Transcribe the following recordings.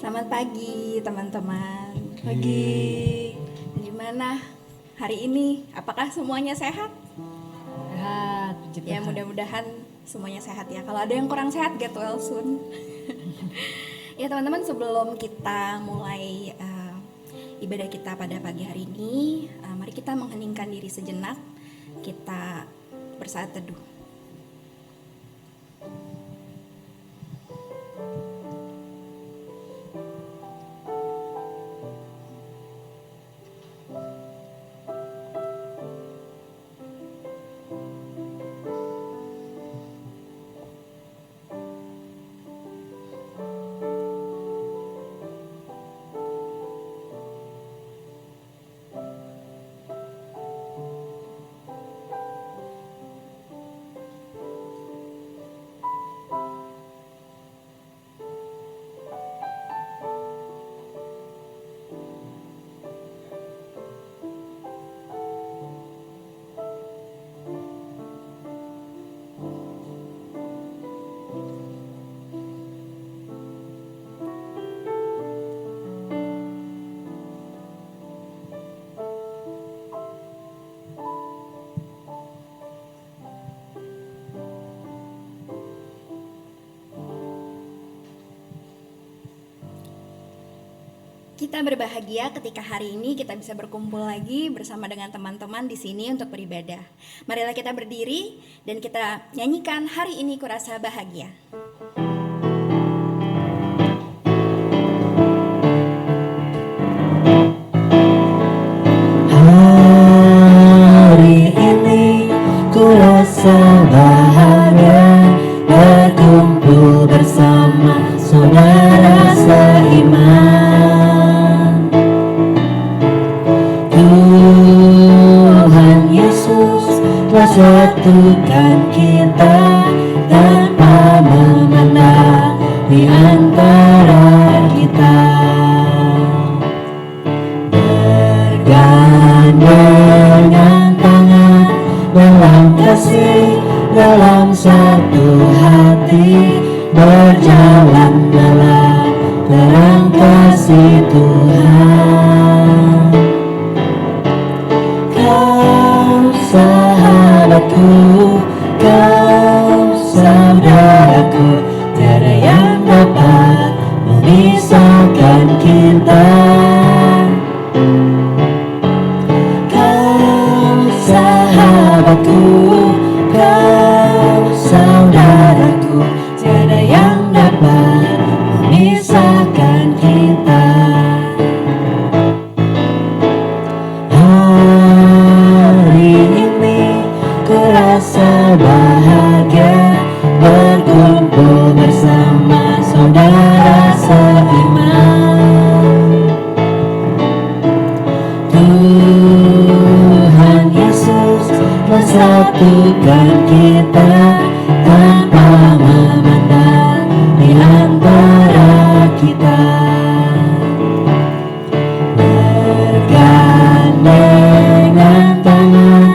Selamat pagi teman-teman. Pagi. Gimana hari ini? Apakah semuanya sehat? Sehat, puji Ya Tuhan. mudah-mudahan semuanya sehat ya. Kalau ada yang kurang sehat, get well soon. Ya teman-teman, sebelum kita mulai ibadah kita pada pagi hari ini, mari kita mengheningkan diri sejenak. Kita bersaat teduh. Kita berbahagia ketika hari ini kita bisa berkumpul lagi bersama dengan teman-teman di sini untuk beribadah. Marilah kita berdiri dan kita nyanyikan Hari Ini Kurasa Bahagia. Hari ini kurasa bahagia berkumpul bersama saudara seiman. Tuhan Yesus telah satukan kita tanpa memandang di antara kita. Bergandengan tangan dalam kasih, dalam satu hati, berjalan dalam terang kasih Tuhan. Kau sahabatku, kau saudaraku, tiada yang dapat memisahkan kita. Kau sahabatku, kau saudaraku, tiada yang dapat memisahkan kita. Hari ini kurasa bahagia berkumpul bersama saudara seiman. Tuhan Yesus telah satukan kita tanpa memandang di antara kita. Bergandengan tangan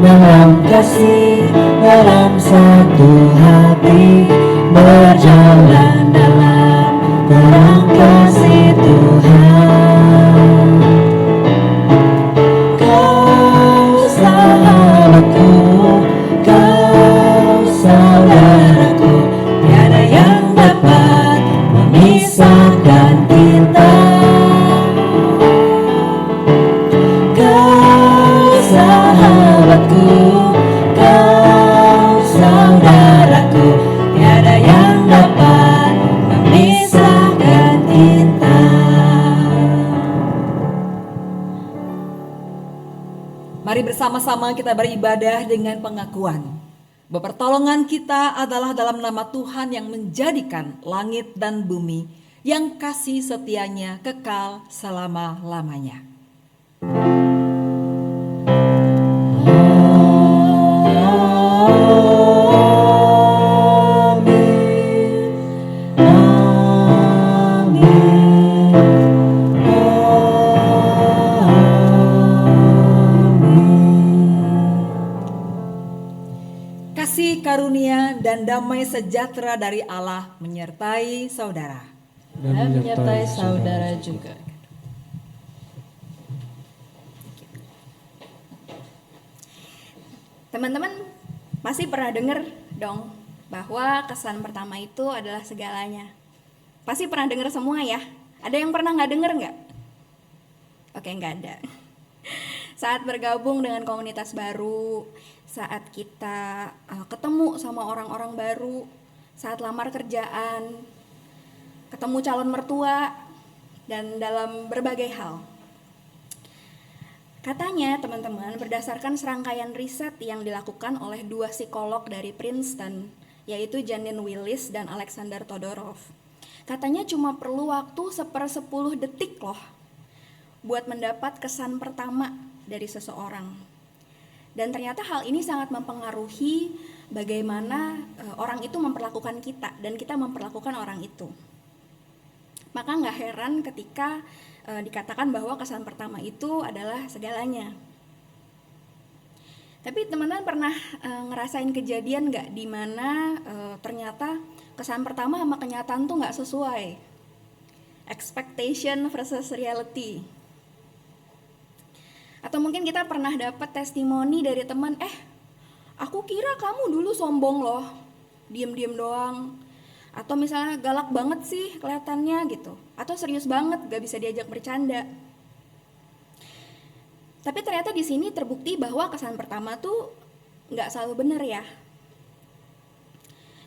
dalam kasih, dalam satu hati, berjalan dalam terang kasih Tuhan. Kau sahabatku, kau saudaraku, tiada yang dapat memisahkan kita. Kau sahabatku, kau saudaraku, tiada yang dapat memisahkan kita. Mari bersama-sama kita beribadah dengan pengakuan bahwa pertolongan kita adalah dalam nama Tuhan yang menjadikan langit dan bumi, yang kasih setianya kekal selama-lamanya. Kasih karunia dan damai sejahtera dari Allah menyertai saudara. dan menyertai saudara juga. Teman-teman pasti pernah dengar dong bahwa kesan pertama itu adalah segalanya. Pasti pernah dengar semua ya. Ada yang pernah nggak dengar nggak? Oke, nggak ada. Saat bergabung dengan komunitas baru, saat kita ketemu sama orang-orang baru, saat lamar kerjaan, ketemu calon mertua, dan dalam berbagai hal. Katanya teman-teman, berdasarkan serangkaian riset yang dilakukan oleh 2 psikolog dari Princeton, yaitu Janine Willis dan Alexander Todorov, katanya cuma perlu waktu 1/10 detik loh buat mendapat kesan pertama dari seseorang. Dan ternyata hal ini sangat mempengaruhi bagaimana orang itu memperlakukan kita dan kita memperlakukan orang itu. Maka nggak heran ketika dikatakan bahwa kesan pertama itu adalah segalanya. Tapi teman-teman pernah ngerasain kejadian nggak di mana ternyata kesan pertama sama kenyataan tuh nggak sesuai? Expectation versus reality. Atau mungkin kita pernah dapat testimoni dari teman, aku kira kamu dulu sombong loh, diem-diem doang. Atau misalnya galak banget sih kelihatannya gitu, atau serius banget gak bisa diajak bercanda. Tapi ternyata di sini terbukti bahwa kesan pertama tuh nggak selalu benar ya.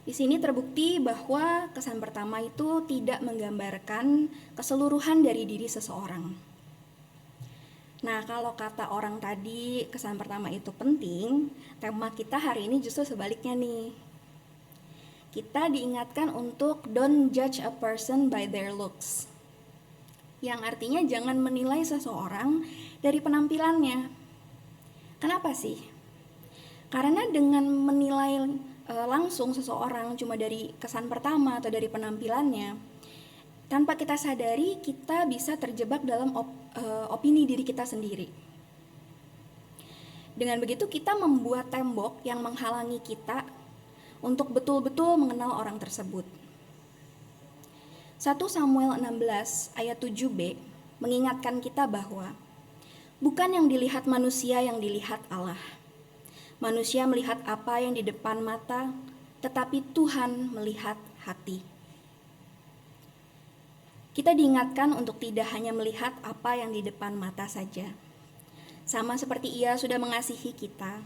Di sini terbukti bahwa kesan pertama itu tidak menggambarkan keseluruhan dari diri seseorang. Nah, kalau kata orang tadi kesan pertama itu penting, tema kita hari ini justru sebaliknya nih. Kita diingatkan untuk don't judge a person by their looks. Yang artinya jangan menilai seseorang dari penampilannya. Kenapa sih? Karena dengan menilai langsung seseorang cuma dari kesan pertama atau dari penampilannya, tanpa kita sadari kita bisa terjebak dalam opini diri kita sendiri. Dengan begitu kita membuat tembok yang menghalangi kita untuk betul-betul mengenal orang tersebut. 1 Samuel 16 ayat 7b mengingatkan kita bahwa bukan yang dilihat manusia yang dilihat Allah. Manusia melihat apa yang di depan mata, tetapi Tuhan melihat hati. Kita diingatkan untuk tidak hanya melihat apa yang di depan mata saja. Sama seperti Ia sudah mengasihi kita,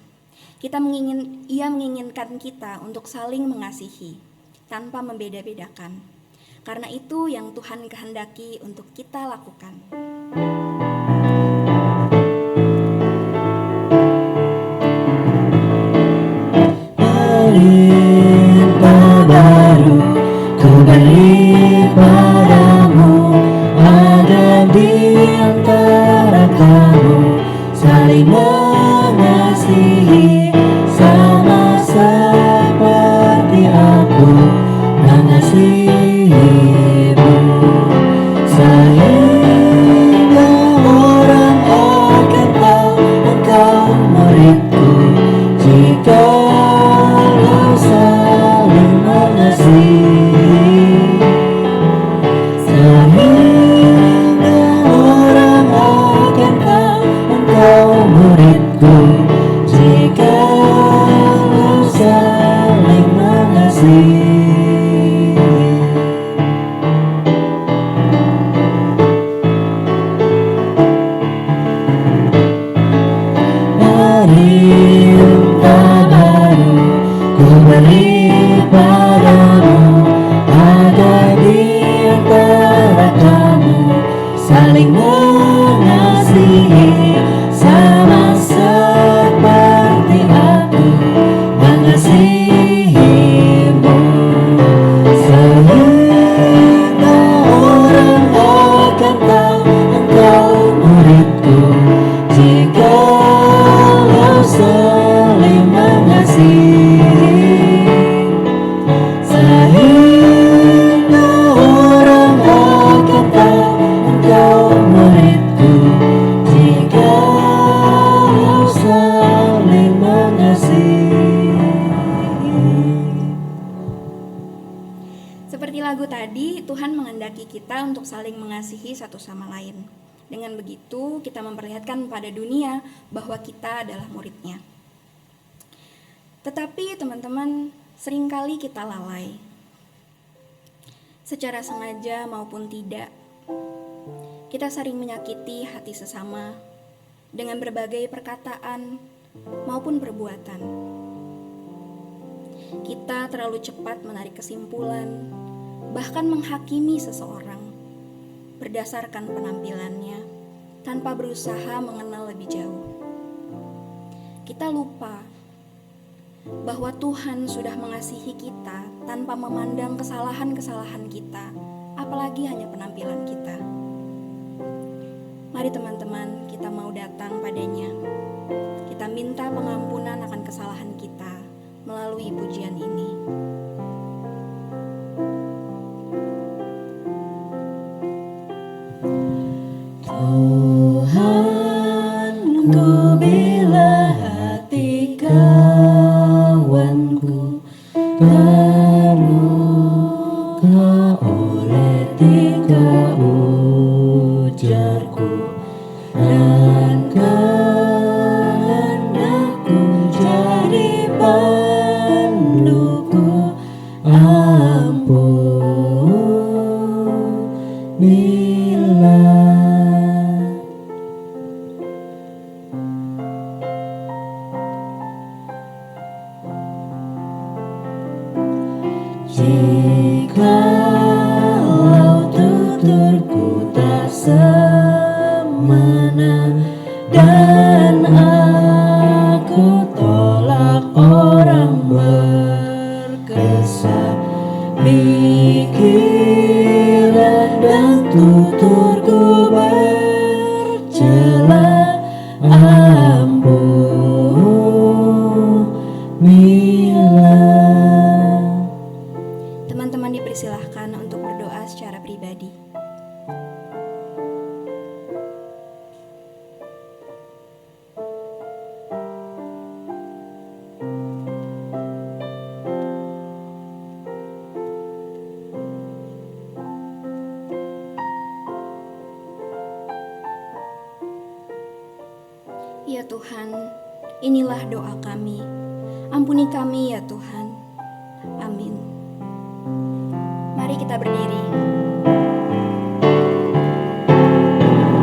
Ia menginginkan kita untuk saling mengasihi tanpa membeda-bedakan. Karena itu yang Tuhan kehendaki untuk kita lakukan. Perintah baru ku beri padamu, ada di antara kamu, saling mengasihi sama seperti aku mengasihimu, sehingga orang akan tahu engkau muridku, jika kau saling mengasihi, sehingga orang akan tahu engkau muridku, jika kau saling mengasihi. Perintah baru ku beri padamu, ada di antara kamu, saling mengasihi sama seperti aku mengasihimu, sehingga orang akan tahu engkau muridku, jika kau saling mengasihi, sehingga orang akan tahu engkau muridku, jika kita untuk saling mengasihi satu sama lain. Dengan begitu, kita memperlihatkan pada dunia bahwa kita adalah murid-Nya. Tetapi teman-teman, seringkali kita lalai. Secara sengaja maupun tidak, kita sering menyakiti hati sesama dengan berbagai perkataan maupun perbuatan. Kita terlalu cepat menarik kesimpulan, bahkan menghakimi seseorang berdasarkan penampilannya tanpa berusaha mengenal lebih jauh. Kita lupa bahwa Tuhan sudah mengasihi kita tanpa memandang kesalahan-kesalahan kita, apalagi hanya penampilan kita. Mari teman-teman, kita mau datang padanya. Kita minta pengampunan akan kesalahan kita melalui pujian ini. Tuhanku, bila hati kawanku terluka oleh tiga ujarku, dan kehendakku jadi panduku, ampunilah. Jikalau tuturku tak semena dan aku tolak orang berkesan, pikiran dan tuturku bercela, ampunilah. Teman-teman dipersilahkan untuk berdoa secara pribadi. Ya Tuhan, inilah doa kami. Ampuni kami ya Tuhan. Amin. Mari kita berdiri.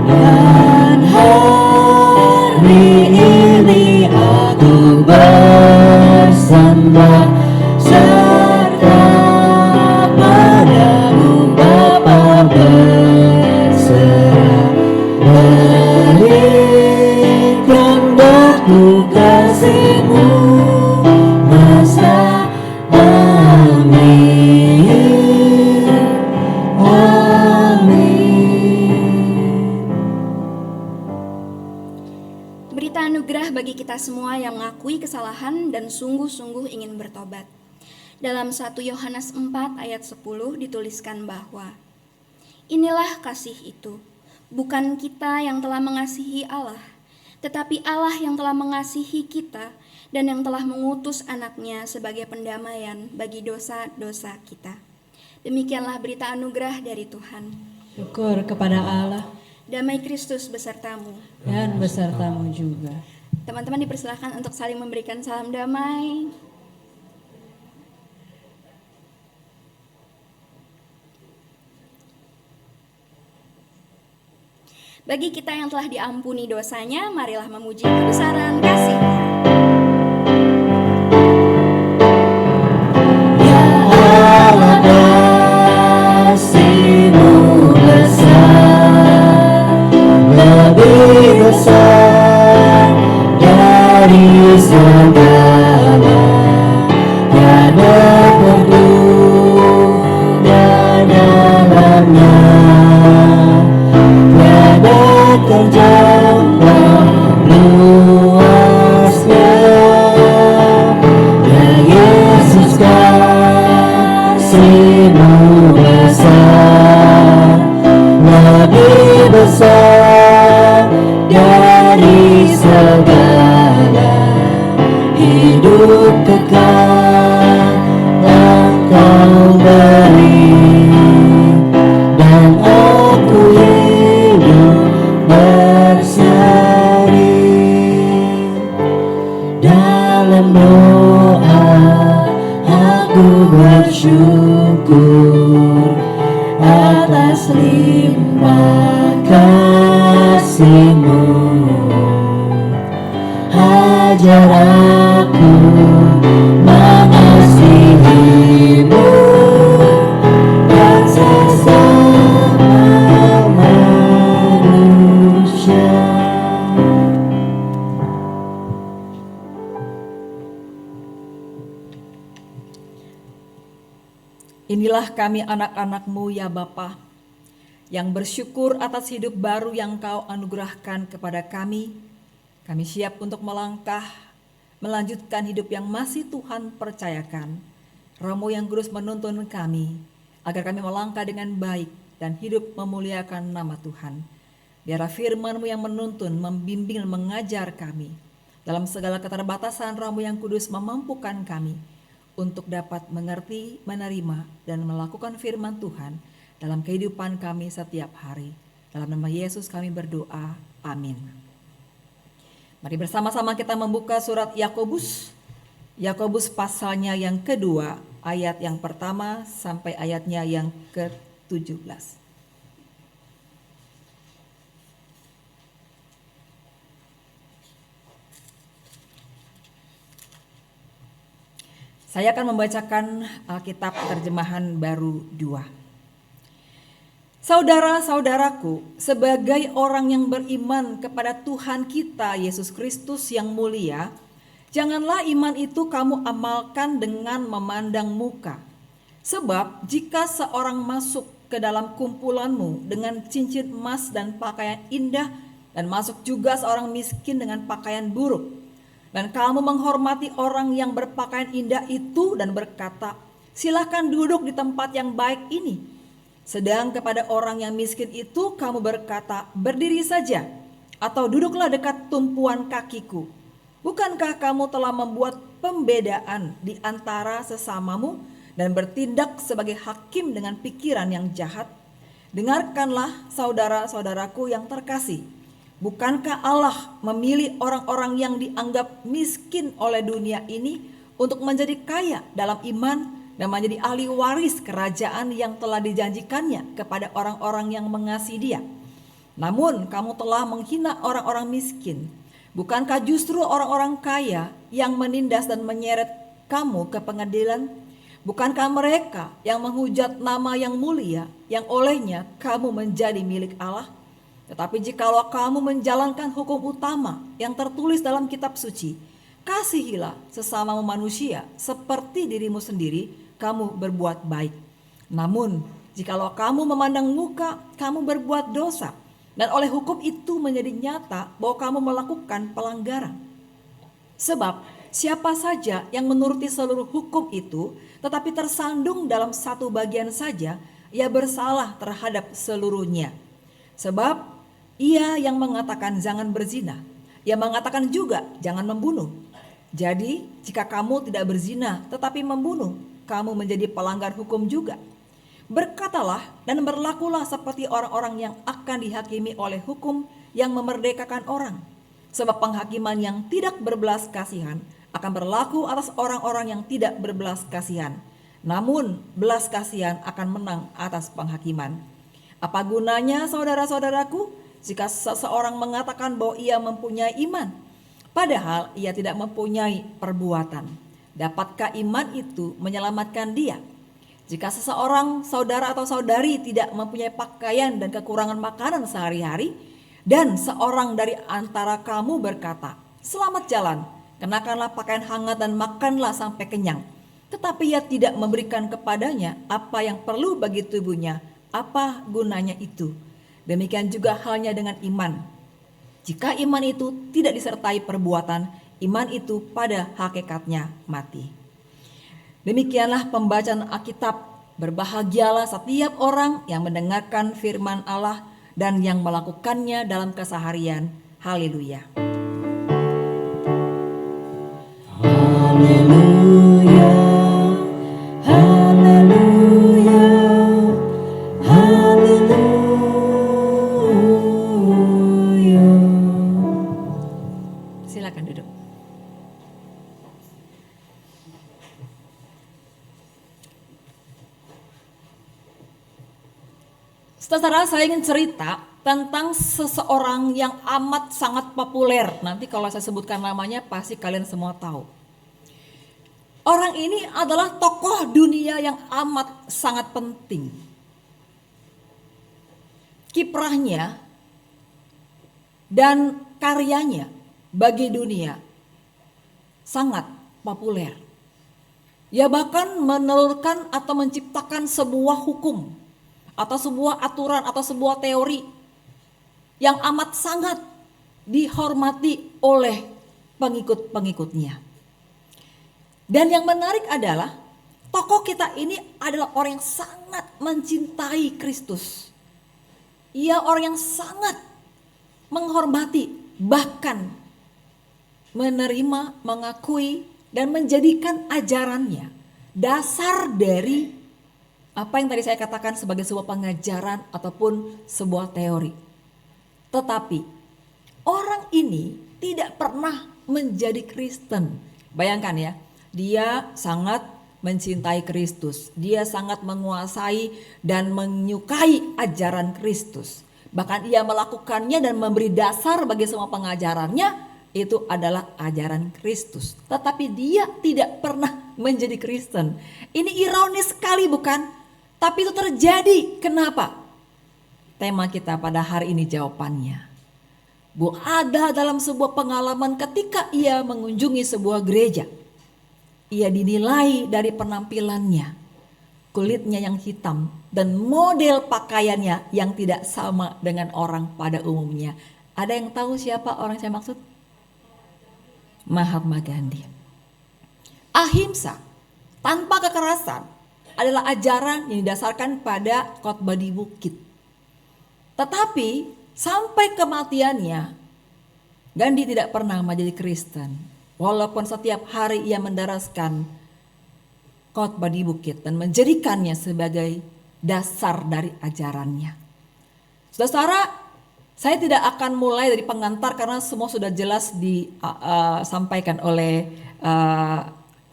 Dan hari ini aku bersandar serta padamu Bapa, berserah, berikan daku kasih-Mu mesra. Amin, amin. Berita anugerah bagi kita semua yang mengakui kesalahan dan sungguh-sungguh ingin bertobat. Dalam 1 Yohanes 4 ayat 10 dituliskan bahwa inilah kasih itu, bukan kita yang telah mengasihi Allah, tetapi Allah yang telah mengasihi kita dan yang telah mengutus anaknya sebagai pendamaian bagi dosa-dosa kita. Demikianlah berita anugerah dari Tuhan. Syukur kepada Allah Damai Kristus besertamu. dan besertamu juga. Teman-teman dipersilakan untuk saling memberikan salam damai. Bagi kita yang telah diampuni dosanya, marilah memuji kebesaran kasih-Nya. Ya Allah, kasih-Mu besar, lebih besar dari segala, tiada terduga dalamnya, tiada terjangkau luasnya. Ya Yesus, kasih-Mu besar, lebih besar dari segala, hidup kekal Engkau beri, dan kasih-Mu. Ajar aku mengasihi-Mu dan sesama manusia. Inilah kami anak-anak-Mu ya Bapa, yang bersyukur atas hidup baru yang Kau anugerahkan kepada kami. Kami siap untuk melangkah, melanjutkan hidup yang masih Tuhan percayakan. Roh-Mu yang kudus menuntun kami, agar kami melangkah dengan baik dan hidup memuliakan nama Tuhan. Biarlah firman-Mu yang menuntun, membimbing dan mengajar kami. Dalam segala keterbatasan, Roh-Mu yang kudus memampukan kami untuk dapat mengerti, menerima, dan melakukan firman Tuhan dalam kehidupan kami setiap hari. Dalam nama Yesus kami berdoa, amin. Mari bersama-sama kita membuka surat Yakobus. Yakobus pasalnya yang kedua, ayat yang pertama sampai ayatnya yang ke-17. Saya akan membacakan Alkitab terjemahan baru 2. Saudara-saudaraku, sebagai orang yang beriman kepada Tuhan kita Yesus Kristus yang mulia, janganlah iman itu kamu amalkan dengan memandang muka. Sebab jika seorang masuk ke dalam kumpulanmu dengan cincin emas dan pakaian indah, dan masuk juga seorang miskin dengan pakaian buruk, dan kamu menghormati orang yang berpakaian indah itu dan berkata, silakan duduk di tempat yang baik ini. Sedang kepada orang yang miskin itu kamu berkata, berdiri saja, atau duduklah dekat tumpuan kakiku. Bukankah kamu telah membuat pembedaan di antara sesamamu dan bertindak sebagai hakim dengan pikiran yang jahat? Dengarkanlah saudara-saudaraku yang terkasih. Bukankah Allah memilih orang-orang yang dianggap miskin oleh dunia ini untuk menjadi kaya dalam iman dan menjadi ahli waris kerajaan yang telah dijanjikannya kepada orang-orang yang mengasihi Dia? Namun kamu telah menghina orang-orang miskin. Bukankah justru orang-orang kaya yang menindas dan menyeret kamu ke pengadilan? Bukankah mereka yang menghujat nama yang mulia yang olehnya kamu menjadi milik Allah? Tetapi jikalau kamu menjalankan hukum utama yang tertulis dalam kitab suci, kasihilah sesamamu manusia seperti dirimu sendiri, kamu berbuat baik. Namun jikalau kamu memandang muka, kamu berbuat dosa, dan oleh hukum itu menjadi nyata bahwa kamu melakukan pelanggaran. Sebab siapa saja yang menuruti seluruh hukum itu, tetapi tersandung dalam satu bagian saja, ia bersalah terhadap seluruhnya. Sebab ia yang mengatakan jangan berzina, ia mengatakan juga jangan membunuh. Jadi jika kamu tidak berzina tetapi membunuh, kamu menjadi pelanggar hukum juga. Berkatalah dan berlakulah seperti orang-orang yang akan dihakimi oleh hukum yang memerdekakan orang. Sebab penghakiman yang tidak berbelas kasihan akan berlaku atas orang-orang yang tidak berbelas kasihan. Namun belas kasihan akan menang atas penghakiman. Apa gunanya saudara-saudaraku jika seseorang mengatakan bahwa ia mempunyai iman, padahal ia tidak mempunyai perbuatan? Dapatkah iman itu menyelamatkan dia? Jika seseorang saudara atau saudari tidak mempunyai pakaian dan kekurangan makanan sehari-hari, dan seorang dari antara kamu berkata, selamat jalan, kenakanlah pakaian hangat dan makanlah sampai kenyang, tetapi ia tidak memberikan kepadanya apa yang perlu bagi tubuhnya, apa gunanya itu? Demikian juga halnya dengan iman. Jika iman itu tidak disertai perbuatan, iman itu pada hakikatnya mati. Demikianlah pembacaan Alkitab. Berbahagialah setiap orang yang mendengarkan firman Allah dan yang melakukannya dalam keseharian. Haleluya. Haleluya, haleluya, haleluya. Silakan duduk. Saudara, saya ingin cerita tentang seseorang yang amat sangat populer. Nanti kalau saya sebutkan namanya pasti kalian semua tahu. Orang ini adalah tokoh dunia yang amat sangat penting. Kiprahnya dan karyanya bagi dunia sangat populer. Ia bahkan menelurkan atau menciptakan sebuah hukum atau sebuah aturan atau sebuah teori yang amat sangat dihormati oleh pengikut-pengikutnya. Dan yang menarik adalah tokoh kita ini adalah orang yang sangat mencintai Kristus. Ia orang yang sangat menghormati, bahkan menerima, mengakui, dan menjadikan ajarannya dasar dari apa yang tadi saya katakan sebagai sebuah pengajaran ataupun sebuah teori. Tetapi orang ini tidak pernah menjadi Kristen. Bayangkan ya, dia sangat mencintai Kristus. Dia sangat menguasai dan menyukai ajaran Kristus. Bahkan ia melakukannya dan memberi dasar bagi semua pengajarannya itu adalah ajaran Kristus. Tetapi dia tidak pernah menjadi Kristen. Ini ironis sekali bukan? Tapi itu terjadi. Kenapa? Tema kita pada hari ini jawabannya. Bu, ada dalam sebuah pengalaman ketika ia mengunjungi sebuah gereja. Ia dinilai dari penampilannya, kulitnya yang hitam, dan model pakaiannya yang tidak sama dengan orang pada umumnya. Ada yang tahu siapa orang yang saya maksud? Mahatma Gandhi. Ahimsa, tanpa kekerasan, adalah ajaran yang didasarkan pada khotbah di bukit. Tetapi sampai kematiannya, Gandhi tidak pernah menjadi Kristen. Walaupun setiap hari ia mendaraskan khotbah di bukit dan menjadikannya sebagai dasar dari ajarannya. Saudara, saya tidak akan mulai dari pengantar karena semua sudah jelas disampaikan oleh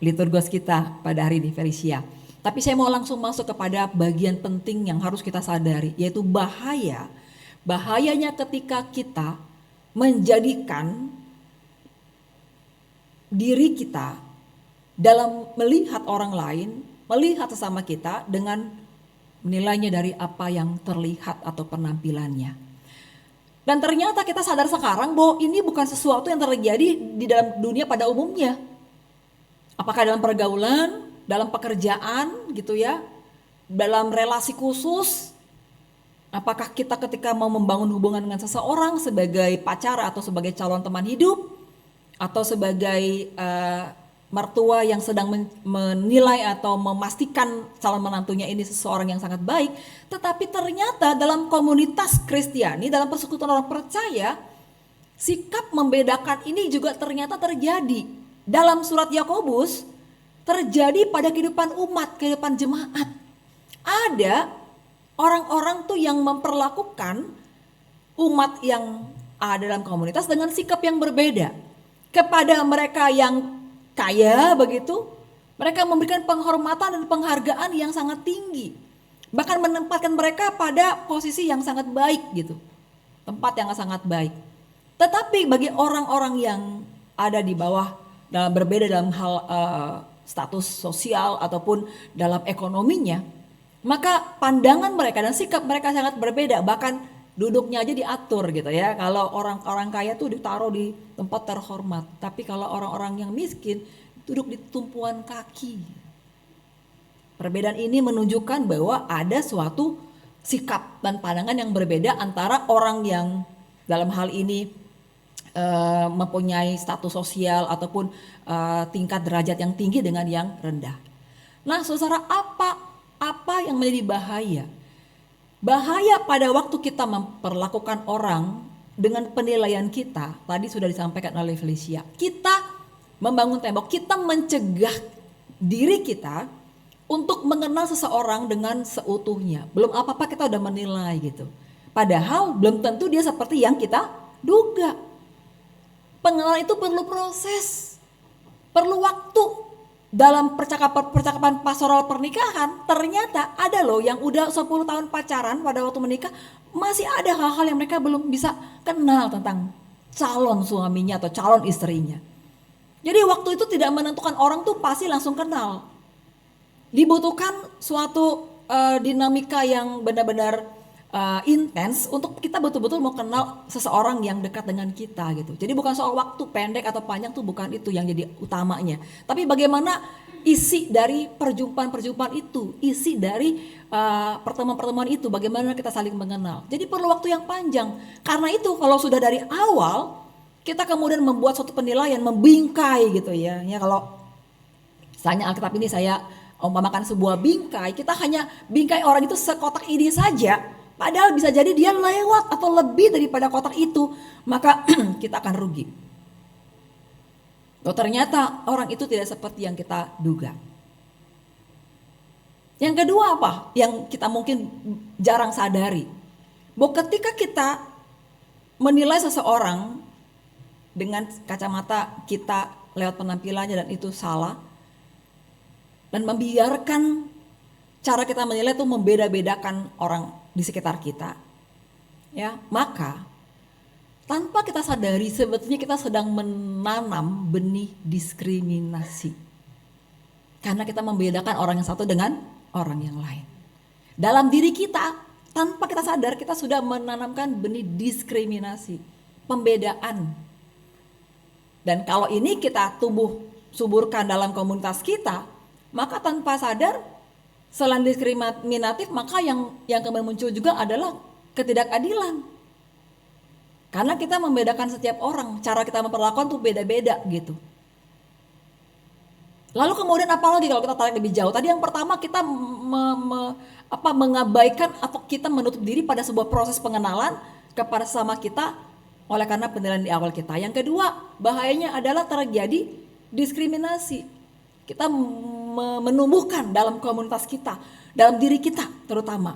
liturgos kita pada hari ini, Felicia. Tapi saya mau langsung masuk kepada bagian penting yang harus kita sadari, yaitu bahayanya ketika kita menjadikan diri kita dalam melihat orang lain, melihat sesama kita dengan menilainya dari apa yang terlihat atau penampilannya. Dan ternyata kita sadar sekarang bahwa ini bukan sesuatu yang terjadi di dalam dunia pada umumnya. Apakah dalam pergaulan, dalam pekerjaan gitu ya, dalam relasi khusus, apakah kita ketika mau membangun hubungan dengan seseorang sebagai pacar atau sebagai calon teman hidup, atau sebagai mertua yang sedang menilai atau memastikan calon menantunya ini seseorang yang sangat baik, tetapi ternyata dalam komunitas Kristiani, dalam persekutuan orang percaya, sikap membedakan ini juga ternyata terjadi. Dalam surat Yakobus terjadi pada kehidupan umat, kehidupan jemaat. Ada orang-orang tuh yang memperlakukan umat yang ada dalam komunitas dengan sikap yang berbeda. Kepada mereka yang kaya begitu, mereka memberikan penghormatan dan penghargaan yang sangat tinggi. Bahkan menempatkan mereka pada posisi yang sangat baik gitu. Tempat yang sangat baik. Tetapi bagi orang-orang yang ada di bawah, dalam berbeda dalam hal status sosial ataupun dalam ekonominya, maka pandangan mereka dan sikap mereka sangat berbeda. Bahkan duduknya aja diatur gitu ya. Kalau orang-orang kaya tuh ditaruh di tempat terhormat, tapi kalau orang-orang yang miskin duduk di tumpuan kaki. Perbedaan ini menunjukkan bahwa ada suatu sikap dan pandangan yang berbeda antara orang yang dalam hal ini mempunyai status sosial ataupun tingkat derajat yang tinggi dengan yang rendah. Nah, saudara, apa yang menjadi bahaya? Bahaya pada waktu kita memperlakukan orang dengan penilaian kita, tadi sudah disampaikan oleh Felicia. Kita membangun tembok, kita mencegah diri kita untuk mengenal seseorang dengan seutuhnya. Belum apa-apa kita udah menilai gitu. Padahal belum tentu dia seperti yang kita duga. Pengenalan itu perlu proses, perlu waktu. dalam percakapan pastoral pernikahan ternyata ada loh yang udah 10 tahun pacaran, pada waktu menikah masih ada hal-hal yang mereka belum bisa kenal tentang calon suaminya atau calon istrinya. Jadi waktu itu tidak menentukan, orang tuh pasti langsung kenal. Dibutuhkan suatu dinamika yang benar-benar intens untuk kita betul-betul mau kenal seseorang yang dekat dengan kita gitu. Jadi bukan soal waktu pendek atau panjang, tuh bukan itu yang jadi utamanya. Tapi bagaimana isi dari perjumpaan-perjumpaan itu, isi dari pertemuan-pertemuan itu, bagaimana kita saling mengenal. Jadi perlu waktu yang panjang. Karena itu kalau sudah dari awal kita kemudian membuat suatu penilaian, membingkai gitu ya. Ya kalau misalnya Alkitab ini saya umpamakan sebuah bingkai, kita hanya bingkai orang itu sekotak ini saja. Padahal bisa jadi dia lewat atau lebih daripada kotak itu, maka kita akan rugi. Oh, ternyata orang itu tidak seperti yang kita duga. Yang kedua apa? Yang kita mungkin jarang sadari, bahwa ketika kita menilai seseorang dengan kacamata kita lewat penampilannya dan itu salah, dan membiarkan cara kita menilai itu membeda-bedakan orang di sekitar kita, ya, maka tanpa kita sadari sebetulnya kita sedang menanam benih diskriminasi, karena kita membedakan orang yang satu dengan orang yang lain. Dalam diri kita tanpa kita sadar kita sudah menanamkan benih diskriminasi, pembedaan. Dan kalau ini kita suburkan dalam komunitas kita, maka tanpa sadar selain diskriminatif, maka yang kemudian muncul juga adalah ketidakadilan. Karena kita membedakan setiap orang, cara kita memperlakukan tuh beda-beda gitu. Lalu kemudian apalagi kalau kita tarik lebih jauh, tadi yang pertama kita mengabaikan atau kita menutup diri pada sebuah proses pengenalan kepada sesama kita oleh karena penilaian di awal kita. Yang kedua, bahayanya adalah terjadi diskriminasi. Kita menumbuhkan dalam komunitas kita, dalam diri kita terutama,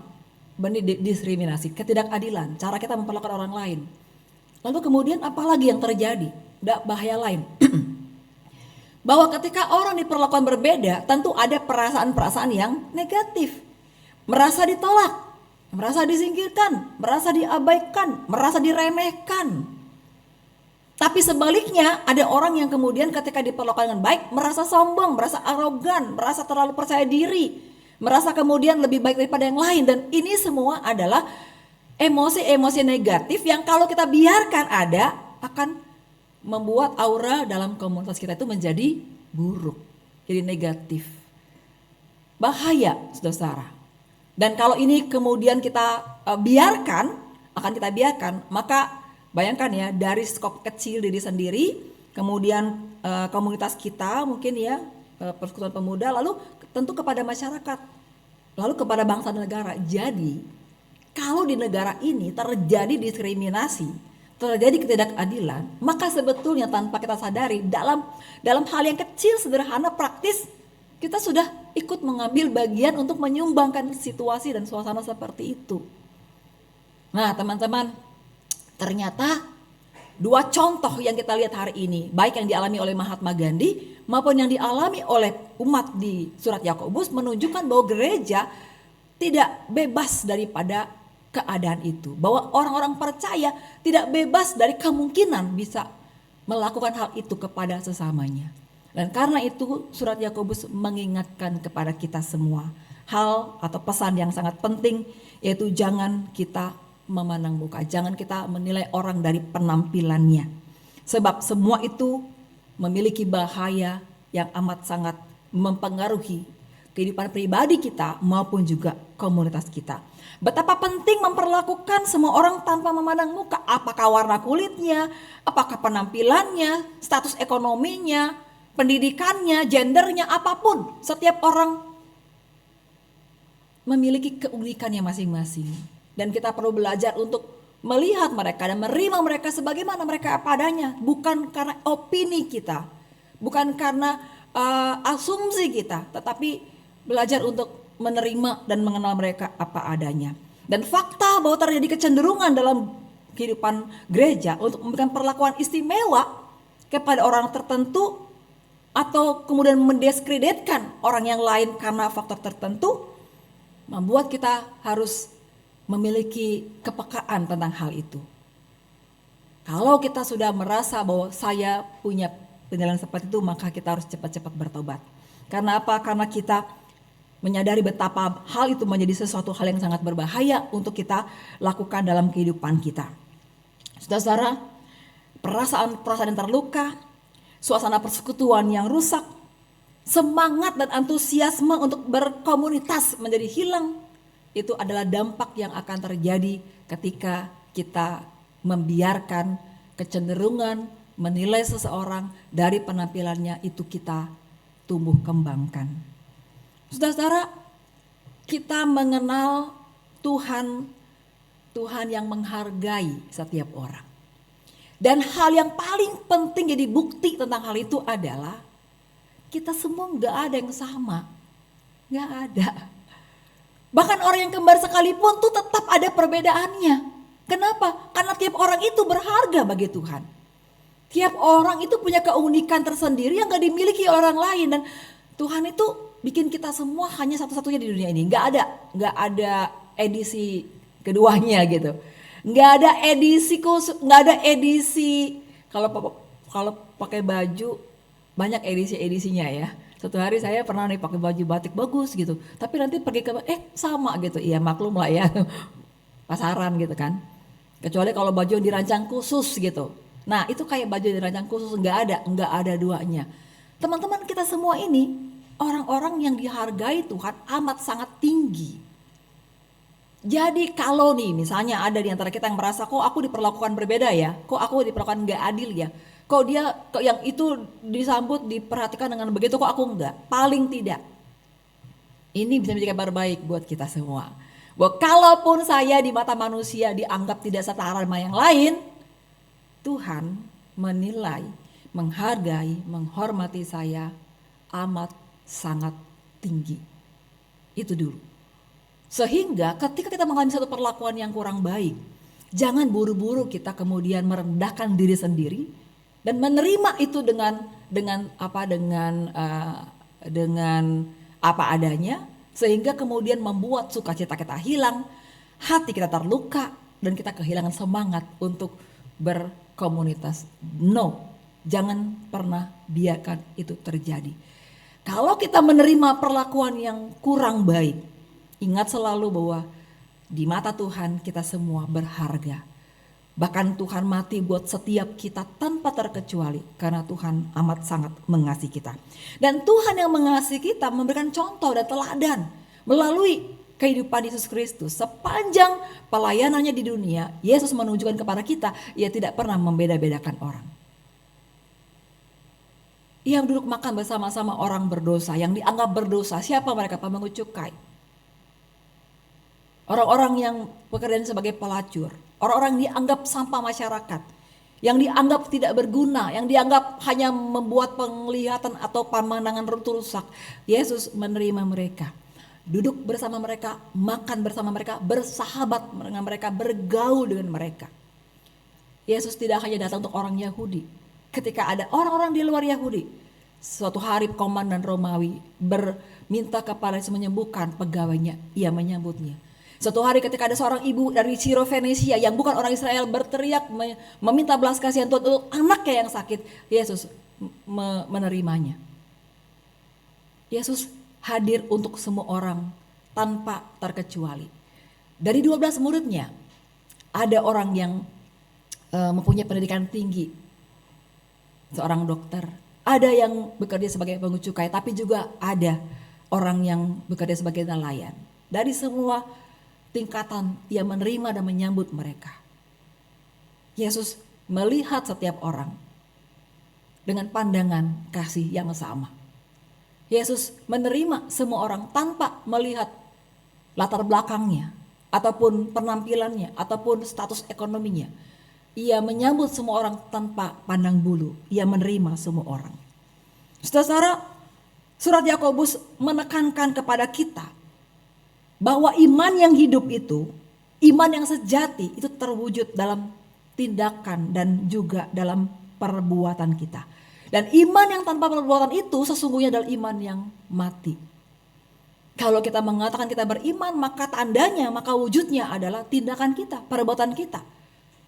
benih diskriminasi, ketidakadilan, cara kita memperlakukan orang lain. Lalu kemudian apalagi yang terjadi? Bahaya lain. Bahwa ketika orang diperlakukan berbeda, tentu ada perasaan-perasaan yang negatif. Merasa ditolak, merasa disingkirkan, merasa diabaikan, merasa diremehkan. Tapi sebaliknya ada orang yang kemudian ketika diperlakukan dengan baik merasa sombong, merasa arogan, merasa terlalu percaya diri, merasa kemudian lebih baik daripada yang lain. Dan ini semua adalah emosi-emosi negatif yang kalau kita biarkan ada akan membuat aura dalam komunitas kita itu menjadi buruk, jadi negatif. Bahaya, saudara. Dan kalau ini kemudian kita biarkan, maka bayangkan ya, dari skop kecil diri sendiri, kemudian komunitas kita mungkin ya, persekutuan pemuda, lalu tentu kepada masyarakat, lalu kepada bangsa dan negara. Jadi kalau di negara ini terjadi diskriminasi, terjadi ketidakadilan, maka sebetulnya tanpa kita sadari dalam hal yang kecil, sederhana, praktis, kita sudah ikut mengambil bagian untuk menyumbangkan situasi dan suasana seperti itu. Nah teman-teman, ternyata dua contoh yang kita lihat hari ini, baik yang dialami oleh Mahatma Gandhi maupun yang dialami oleh umat di surat Yakobus, menunjukkan bahwa gereja tidak bebas daripada keadaan itu. Bahwa orang-orang percaya tidak bebas dari kemungkinan bisa melakukan hal itu kepada sesamanya. Dan karena itu surat Yakobus mengingatkan kepada kita semua hal atau pesan yang sangat penting, yaitu jangan kita memandang muka, jangan kita menilai orang dari penampilannya. Sebab semua itu memiliki bahaya yang amat sangat mempengaruhi kehidupan pribadi kita maupun juga komunitas kita. Betapa penting memperlakukan semua orang tanpa memandang muka, apakah warna kulitnya, apakah penampilannya, status ekonominya, pendidikannya, gendernya, apapun. Setiap orang memiliki keunikannya masing-masing. Dan kita perlu belajar untuk melihat mereka dan menerima mereka sebagaimana mereka apa adanya. Bukan karena opini kita, bukan karena asumsi kita, tetapi belajar untuk menerima dan mengenal mereka apa adanya. Dan fakta bahwa terjadi kecenderungan dalam kehidupan gereja untuk memberikan perlakuan istimewa kepada orang tertentu atau kemudian mendiskreditkan orang yang lain karena faktor tertentu, membuat kita harus memiliki kepekaan tentang hal itu. Kalau kita sudah merasa bahwa saya punya penilaian seperti itu, maka kita harus cepat-cepat bertobat. Karena apa? Karena kita menyadari betapa hal itu menjadi sesuatu hal yang sangat berbahaya untuk kita lakukan dalam kehidupan kita. Saudara-saudara, perasaan yang terluka, suasana persekutuan yang rusak, semangat dan antusiasme untuk berkomunitas menjadi hilang. Itu adalah dampak yang akan terjadi ketika kita membiarkan kecenderungan menilai seseorang dari penampilannya itu kita tumbuh kembangkan. Saudara-saudara, kita mengenal Tuhan yang menghargai setiap orang. Dan hal yang paling penting jadi bukti tentang hal itu adalah kita semua gak ada yang sama. Gak ada. Bahkan orang yang kembar sekalipun tuh tetap ada perbedaannya. Kenapa? Karena tiap orang itu berharga bagi Tuhan. Tiap orang itu punya keunikan tersendiri yang gak dimiliki orang lain. Dan Tuhan itu bikin kita semua hanya satu-satunya di dunia ini. Gak ada edisi keduanya gitu. Nggak ada edisi khusus, nggak ada edisi. Kalau pakai baju banyak edisinya ya. Suatu hari saya pernah nih pakai baju batik bagus gitu, tapi nanti pergi ke sama gitu. Iya maklum lah ya, pasaran gitu kan. Kecuali kalau baju yang dirancang khusus gitu. Nah itu kayak baju yang dirancang khusus, nggak ada duanya. Teman-teman kita semua ini orang-orang yang dihargai Tuhan amat sangat tinggi. Jadi kalau nih misalnya ada di antara kita yang merasa kok aku diperlakukan berbeda ya, kok aku diperlakukan gak adil ya, kok yang itu disambut diperhatikan dengan begitu kok aku enggak, paling tidak ini bisa menjadi kabar baik buat kita semua. Bahwa kalaupun saya di mata manusia dianggap tidak setara sama yang lain, Tuhan menilai, menghargai, menghormati saya amat sangat tinggi. Itu dulu. Sehingga ketika kita mengalami satu perlakuan yang kurang baik, jangan buru-buru kita kemudian merendahkan diri sendiri dan menerima itu dengan apa adanya, sehingga kemudian membuat sukacita kita hilang, hati kita terluka dan kita kehilangan semangat untuk berkomunitas. No, jangan pernah biarkan itu terjadi. Kalau kita menerima perlakuan yang kurang baik, ingat selalu bahwa di mata Tuhan kita semua berharga. Bahkan Tuhan mati buat setiap kita tanpa terkecuali karena Tuhan amat sangat mengasihi kita. Dan Tuhan yang mengasihi kita memberikan contoh dan teladan melalui kehidupan Yesus Kristus. Sepanjang pelayanannya di dunia, Yesus menunjukkan kepada kita, ia tidak pernah membeda-bedakan orang. Ia duduk makan bersama-sama orang berdosa, yang dianggap berdosa. Siapa mereka? Pemungut cukai. Orang-orang yang pekerjaan sebagai pelacur, orang-orang yang dianggap sampah masyarakat, yang dianggap tidak berguna, yang dianggap hanya membuat penglihatan atau pemandangan rusak. Yesus menerima mereka, duduk bersama mereka, makan bersama mereka, bersahabat dengan mereka, bergaul dengan mereka. Yesus tidak hanya datang untuk orang Yahudi. Ketika ada orang-orang di luar Yahudi, suatu hari komandan Romawi berminta kepada Yesus menyembuhkan pegawainya, ia menyambutnya. Suatu hari ketika ada seorang ibu dari Sirofenisia yang bukan orang Israel berteriak meminta belas kasihan Tuhan untuk anaknya yang sakit, Yesus menerimanya. Yesus hadir untuk semua orang tanpa terkecuali. Dari 12 muridnya ada orang yang mempunyai pendidikan tinggi, seorang dokter, ada yang bekerja sebagai pemungut cukai, tapi juga ada orang yang bekerja sebagai nelayan. Dari semua tingkatan ia menerima dan menyambut mereka. Yesus melihat setiap orang dengan pandangan kasih yang sama. Yesus menerima semua orang tanpa melihat latar belakangnya, ataupun penampilannya, ataupun status ekonominya. Ia menyambut semua orang tanpa pandang bulu. Ia menerima semua orang. Saudara, surat Yakobus menekankan kepada kita bahwa iman yang hidup itu, iman yang sejati itu terwujud dalam tindakan dan juga dalam perbuatan kita. Dan iman yang tanpa perbuatan itu sesungguhnya adalah iman yang mati. Kalau kita mengatakan kita beriman, maka tandanya, maka wujudnya adalah tindakan kita, perbuatan kita.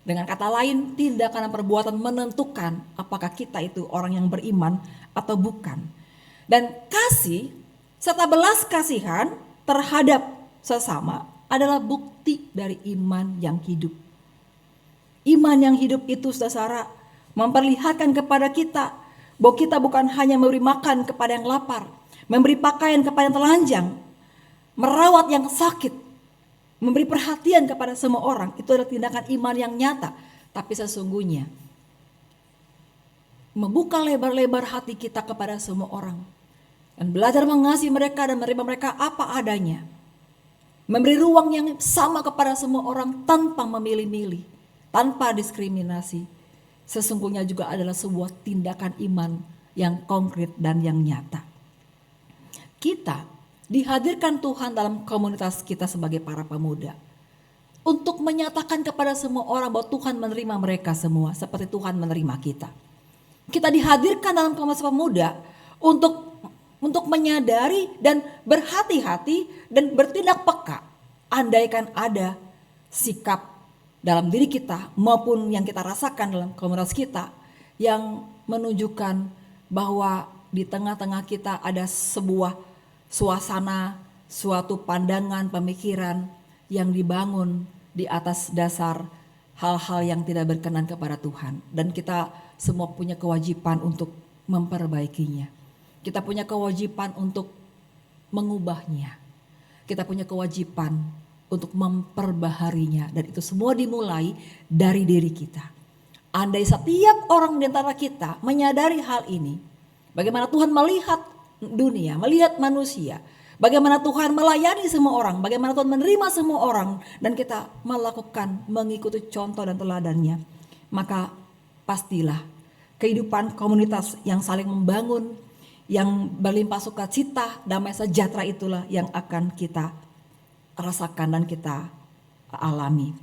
Dengan kata lain, tindakan dan perbuatan menentukan apakah kita itu orang yang beriman atau bukan. Dan kasih serta belas kasihan terhadap sesama adalah bukti dari iman yang hidup. Iman yang hidup itu, saudara, memperlihatkan kepada kita bahwa kita bukan hanya memberi makan kepada yang lapar, memberi pakaian kepada yang telanjang, merawat yang sakit, memberi perhatian kepada semua orang. Itu adalah tindakan iman yang nyata. Tapi sesungguhnya membuka lebar-lebar hati kita kepada semua orang dan belajar mengasihi mereka dan menerima mereka apa adanya. Memberi ruang yang sama kepada semua orang tanpa memilih-milih, tanpa diskriminasi. Sesungguhnya juga adalah sebuah tindakan iman yang konkret dan yang nyata. Kita dihadirkan Tuhan dalam komunitas kita sebagai para pemuda untuk menyatakan kepada semua orang bahwa Tuhan menerima mereka semua seperti Tuhan menerima kita. Kita dihadirkan dalam komunitas pemuda untuk menyadari dan berhati-hati dan bertindak peka andaikan ada sikap dalam diri kita maupun yang kita rasakan dalam komunitas kita yang menunjukkan bahwa di tengah-tengah kita ada sebuah suasana, suatu pandangan, pemikiran yang dibangun di atas dasar hal-hal yang tidak berkenan kepada Tuhan. Dan kita semua punya kewajiban untuk memperbaikinya. Kita punya kewajiban untuk mengubahnya. Kita punya kewajiban untuk memperbaharinya. Dan itu semua dimulai dari diri kita. Andai setiap orang di antara kita menyadari hal ini, bagaimana Tuhan melihat dunia, melihat manusia, bagaimana Tuhan melayani semua orang, bagaimana Tuhan menerima semua orang, dan kita melakukan, mengikuti contoh dan teladannya, maka pastilah kehidupan komunitas yang saling membangun, yang berlimpah sukacita, damai sejahtera itulah yang akan kita rasakan dan kita alami.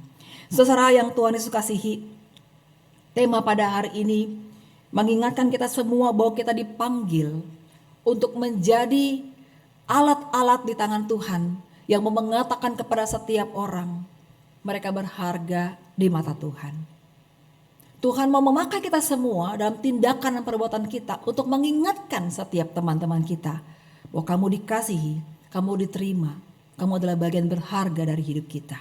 Saudara yang Tuhan Yesus kasihi, tema pada hari ini mengingatkan kita semua bahwa kita dipanggil untuk menjadi alat-alat di tangan Tuhan yang mengatakan kepada setiap orang mereka berharga di mata Tuhan. Tuhan mau memakai kita semua dalam tindakan dan perbuatan kita untuk mengingatkan setiap teman-teman kita bahwa kamu dikasihi, kamu diterima, kamu adalah bagian berharga dari hidup kita.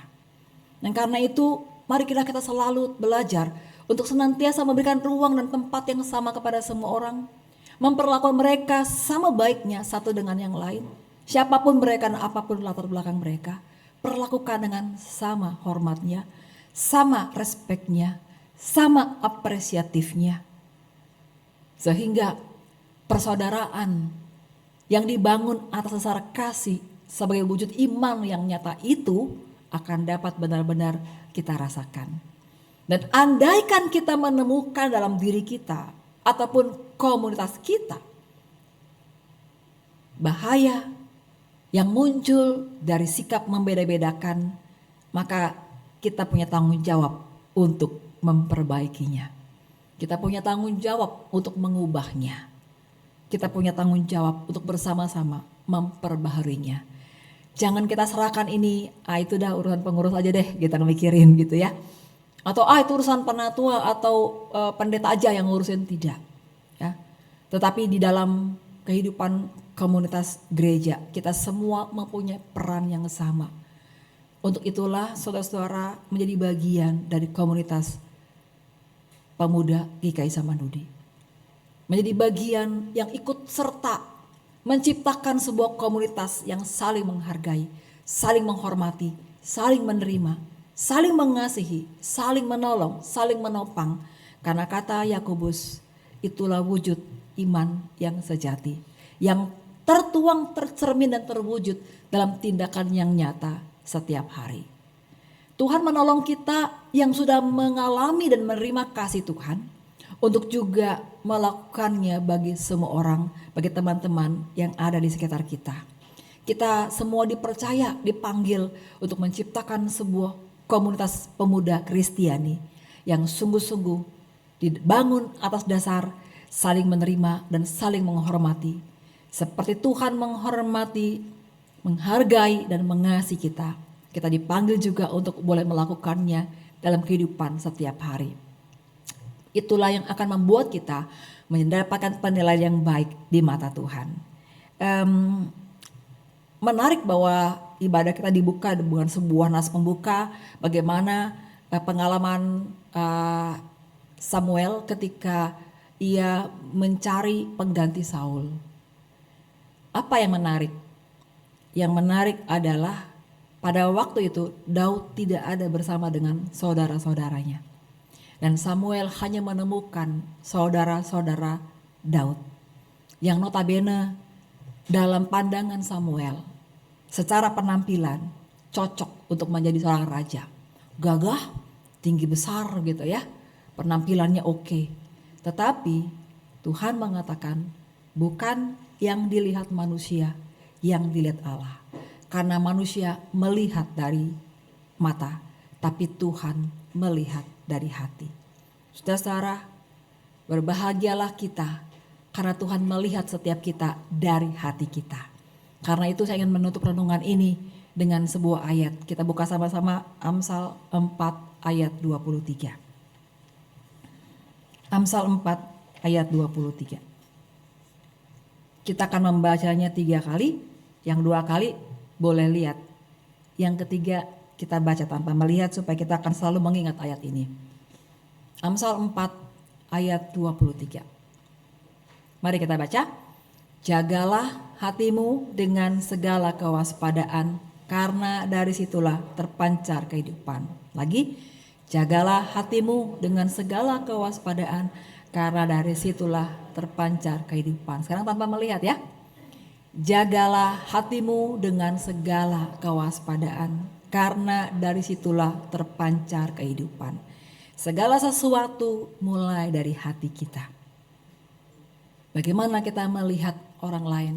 Dan karena itu mari kita selalu belajar untuk senantiasa memberikan ruang dan tempat yang sama kepada semua orang. Memperlakukan mereka sama baiknya satu dengan yang lain. Siapapun mereka dan apapun latar belakang mereka, perlakukan dengan sama hormatnya, sama respeknya, sama apresiatifnya. Sehingga persaudaraan yang dibangun atas dasar kasih sebagai wujud iman yang nyata itu akan dapat benar-benar kita rasakan. Dan andaikan kita menemukan dalam diri kita ataupun komunitas kita bahaya yang muncul dari sikap membeda-bedakan, maka kita punya tanggung jawab untuk memperbaikinya. Kita punya tanggung jawab untuk mengubahnya. Kita punya tanggung jawab untuk bersama-sama memperbaharinya. Jangan kita serahkan ini, itu dah urusan pengurus aja deh, kita mikirin gitu ya. Atau itu urusan penatua atau pendeta aja yang ngurusin, tidak. Ya. Tetapi di dalam kehidupan komunitas gereja, kita semua mempunyai peran yang sama. Untuk itulah saudara-saudara menjadi bagian dari komunitas pemuda GKI Samanhudi. Menjadi bagian yang ikut serta menciptakan sebuah komunitas yang saling menghargai, saling menghormati, saling menerima, saling mengasihi, saling menolong, saling menopang. Karena kata Yakobus, itulah wujud iman yang sejati, yang tertuang, tercermin dan terwujud dalam tindakan yang nyata setiap hari. Tuhan menolong kita yang sudah mengalami dan menerima kasih Tuhan untuk juga melakukannya bagi semua orang, bagi teman-teman yang ada di sekitar kita. Kita semua dipercaya, dipanggil untuk menciptakan sebuah komunitas pemuda Kristiani yang sungguh-sungguh dibangun atas dasar saling menerima dan saling menghormati. Seperti Tuhan menghormati, menghargai dan mengasihi kita, kita dipanggil juga untuk boleh melakukannya dalam kehidupan setiap hari. Itulah yang akan membuat kita mendapatkan penilaian yang baik di mata Tuhan. Menarik bahwa ibadah kita dibuka dengan sebuah nas pembuka, bagaimana pengalaman Samuel ketika ia mencari pengganti Saul. Apa yang menarik? Yang menarik adalah pada waktu itu Daud tidak ada bersama dengan saudara-saudaranya. Dan Samuel hanya menemukan saudara-saudara Daud. Yang notabene dalam pandangan Samuel secara penampilan cocok untuk menjadi seorang raja. Gagah, tinggi besar gitu ya. Penampilannya oke. Tetapi Tuhan mengatakan bukan yang dilihat manusia, yang dilihat Allah. Karena manusia melihat dari mata, tapi Tuhan melihat dari hati. Saudara-saudara, berbahagialah kita karena Tuhan melihat setiap kita dari hati kita. Karena itu saya ingin menutup renungan ini dengan sebuah ayat. Kita buka sama-sama Amsal 4 ayat 23. Amsal 4 ayat 23. Kita akan membacanya 3 kali, yang 2 kali boleh lihat. Yang ketiga kita baca tanpa melihat supaya kita akan selalu mengingat ayat ini. Amsal 4 ayat 23. Mari kita baca. Jagalah hatimu dengan segala kewaspadaan, karena dari situlah terpancar kehidupan. Lagi, jagalah hatimu dengan segala kewaspadaan, karena dari situlah terpancar kehidupan. Sekarang tanpa melihat ya. Jagalah hatimu dengan segala kewaspadaan, karena dari situlah terpancar kehidupan. Segala sesuatu mulai dari hati kita. Bagaimana kita melihat orang lain,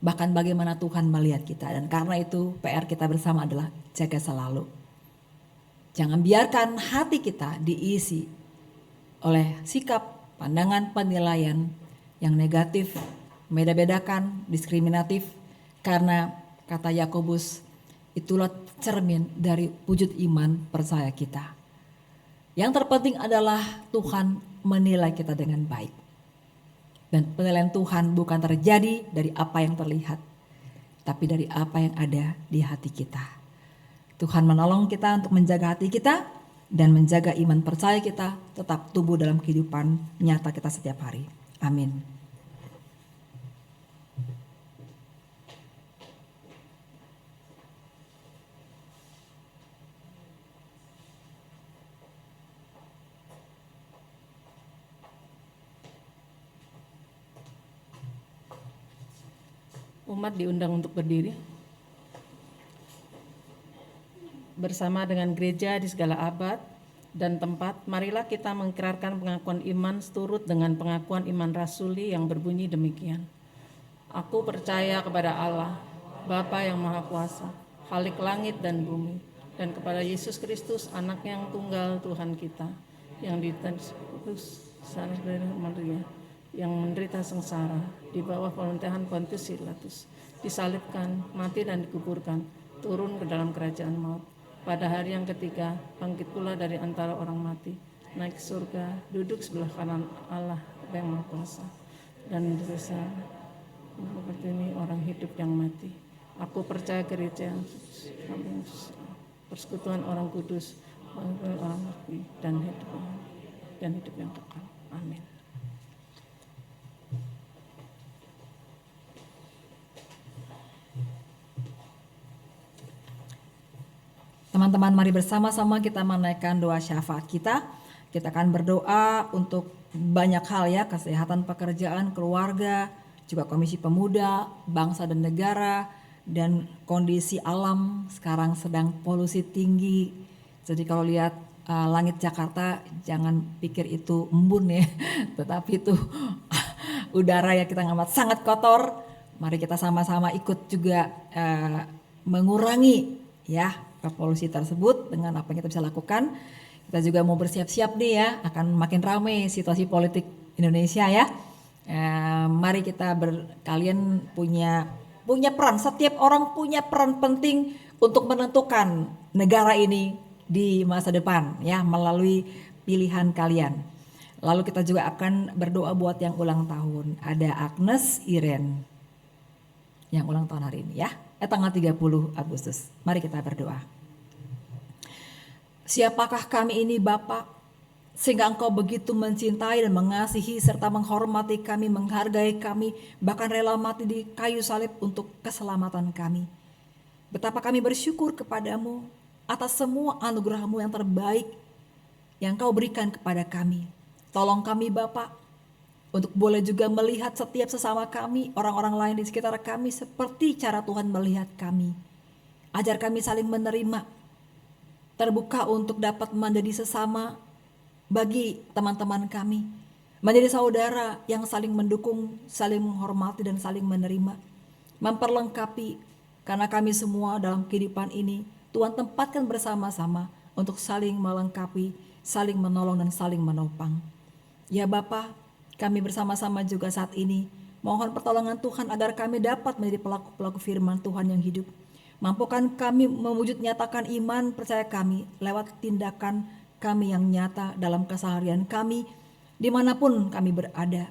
bahkan bagaimana Tuhan melihat kita. Dan karena itu PR kita bersama adalah jaga selalu. Jangan biarkan hati kita diisi oleh sikap, pandangan, penilaian yang negatif, membeda-bedakan, diskriminatif. Karena kata Yakobus, itulah cermin dari wujud iman percaya kita. Yang terpenting adalah Tuhan menilai kita dengan baik. Dan penilaian Tuhan bukan terjadi dari apa yang terlihat, tapi dari apa yang ada di hati kita. Tuhan menolong kita untuk menjaga hati kita dan menjaga iman percaya kita tetap tumbuh dalam kehidupan nyata kita setiap hari. Amin. Umat diundang untuk berdiri bersama dengan gereja di segala abad dan tempat. Marilah kita mengikrarkan pengakuan iman seturut dengan pengakuan iman rasuli yang berbunyi demikian. Aku percaya kepada Allah, Bapa yang Maha Kuasa, Khalik langit dan bumi, dan kepada Yesus Kristus, Anak yang tunggal Tuhan kita, yang diutus dari Maria, yang menderita sengsara di bawah pemerintahan Pontius Pilatus, disalibkan, mati dan dikuburkan, turun ke dalam kerajaan maut. Pada hari yang ketiga, bangkit pula dari antara orang mati, naik ke surga, duduk sebelah kanan Allah yang Maha Kuasa, dan berusaha seperti ini orang hidup yang mati. Aku percaya gereja, persekutuan orang kudus, orang mati dan hidup yang kekal. Amin. Teman-teman, mari bersama-sama kita menaikkan doa syafaat kita. Kita akan berdoa untuk banyak hal ya, kesehatan pekerjaan, keluarga, juga Komisi Pemuda, bangsa dan negara, dan kondisi alam sekarang sedang polusi tinggi. Jadi kalau lihat langit Jakarta, jangan pikir itu embun ya, tetapi itu udara yang kita amat sangat kotor. Mari kita sama-sama ikut juga mengurangi ya polusi tersebut dengan apa yang kita bisa lakukan. Kita juga mau bersiap-siap nih ya, akan makin ramai situasi politik Indonesia ya. Mari kita kalian punya peran, setiap orang punya peran penting untuk menentukan negara ini di masa depan ya melalui pilihan kalian. Lalu kita juga akan berdoa buat yang ulang tahun. Ada Agnes Iren yang ulang tahun hari ini ya. Tanggal 30 Agustus. Mari kita berdoa. Siapakah kami ini Bapak? Sehingga Engkau begitu mencintai dan mengasihi serta menghormati kami, menghargai kami, bahkan rela mati di kayu salib untuk keselamatan kami. Betapa kami bersyukur kepadamu atas semua anugerah-Mu yang terbaik yang Kau berikan kepada kami. Tolong kami Bapak, untuk boleh juga melihat setiap sesama kami, orang-orang lain di sekitar kami seperti cara Tuhan melihat kami. Ajar kami saling menerima, terbuka untuk dapat menjadi sesama bagi teman-teman kami, menjadi saudara yang saling mendukung, saling menghormati dan saling menerima, memperlengkapi, karena kami semua dalam kehidupan ini Tuhan tempatkan bersama-sama untuk saling melengkapi, saling menolong dan saling menopang. Ya Bapa, kami bersama-sama juga saat ini mohon pertolongan Tuhan agar kami dapat menjadi pelaku-pelaku firman Tuhan yang hidup. Mampukan kami mewujud nyatakan iman percaya kami lewat tindakan kami yang nyata dalam keseharian kami, dimanapun kami berada,